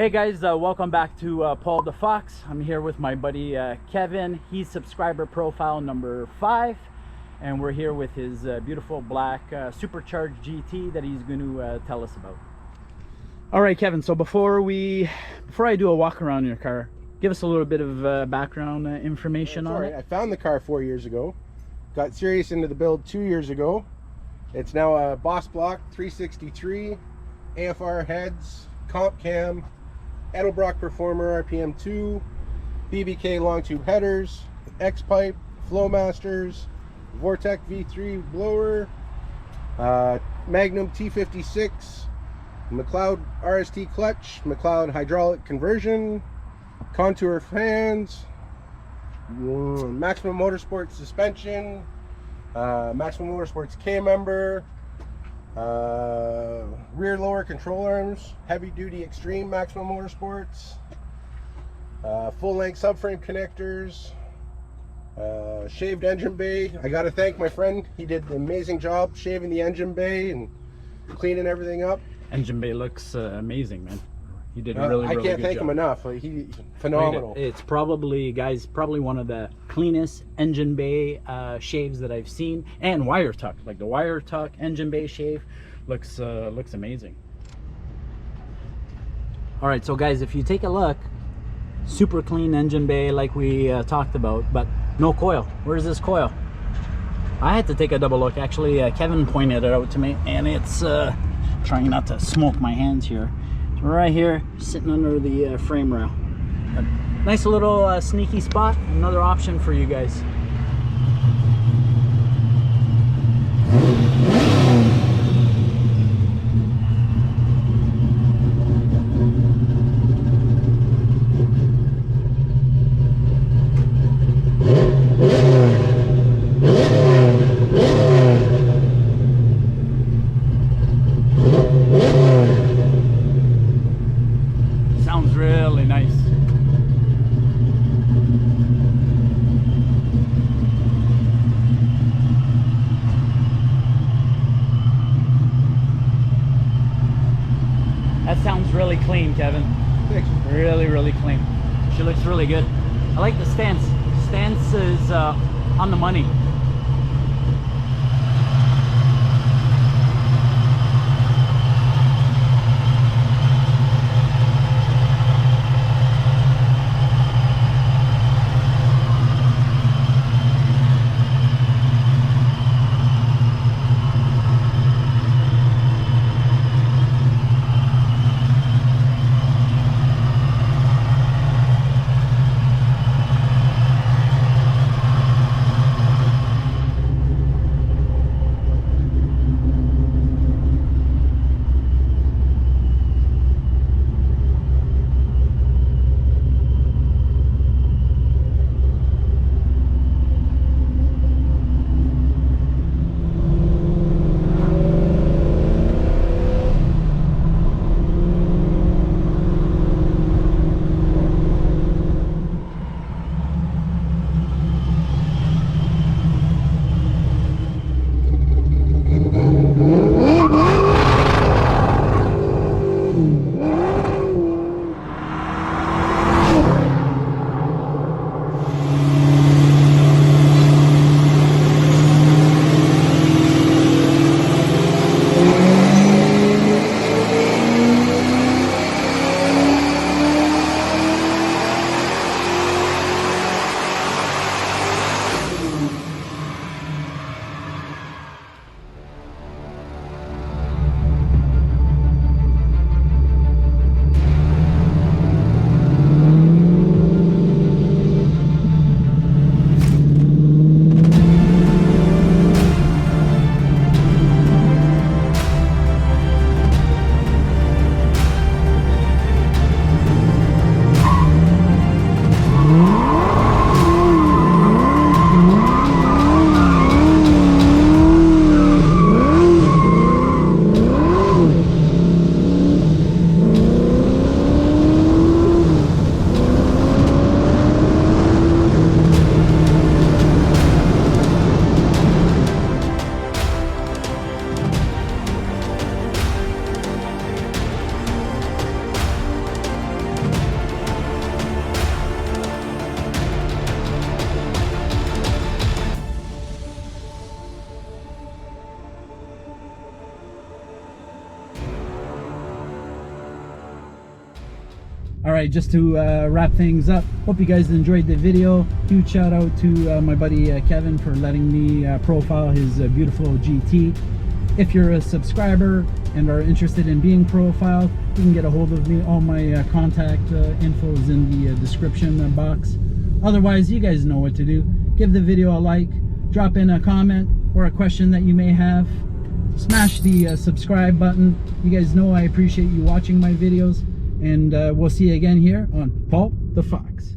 Hey guys, welcome back to Paul DaFox. I'm here with my buddy Kevin. He's subscriber profile number 5, and we're here with his beautiful black supercharged GT that he's going to tell us about. All right, Kevin. So before I do a walk around your car, give us a little bit of background information on it. I found the car 4 years ago. Got serious into the build 2 years ago. It's now a Boss Block 363, AFR heads, comp cam, Edelbrock Performer RPM 2, BBK long tube headers, X-Pipe, Flowmasters, Vortec V3 blower, Magnum T56, McLeod RST clutch, McLeod hydraulic conversion, Contour fans, Maximum Motorsports suspension, Maximum Motorsports K-member, rear lower control arms, heavy duty extreme Maximum Motorsports, full length subframe connectors, shaved engine bay. I gotta thank my friend, he did an amazing job shaving the engine bay and cleaning everything up. Engine bay looks amazing, man. He did a really I can't thank job. him enough. He phenomenal. It's probably, guys, one of the cleanest engine bay shaves that I've seen, and wire tuck. Like the wire tuck engine bay shave looks amazing. All right, so guys, if you take a look, super clean engine bay like we talked about, but no coil. Where's this coil? I had to take a double look. Actually, Kevin pointed it out to me, and it's trying not to smoke my hands here. Right here, sitting under the frame rail. A nice little sneaky spot. Another option for you guys. Sounds really nice. That sounds really clean, Kevin. Thanks. Really clean. She looks really good. I like the stance. Stance is on the money. All right, just to wrap things up, hope you guys enjoyed the video. Huge shout out to my buddy Kevin for letting me profile his beautiful GT. If you're a subscriber and are interested in being profiled, you can get a hold of me. All my contact info is in the description box. Otherwise, you guys know what to do. Give the video a like, drop in a comment or a question that you may have. Smash the subscribe button. You guys know I appreciate you watching my videos. And we'll see you again here on Paul the Fox.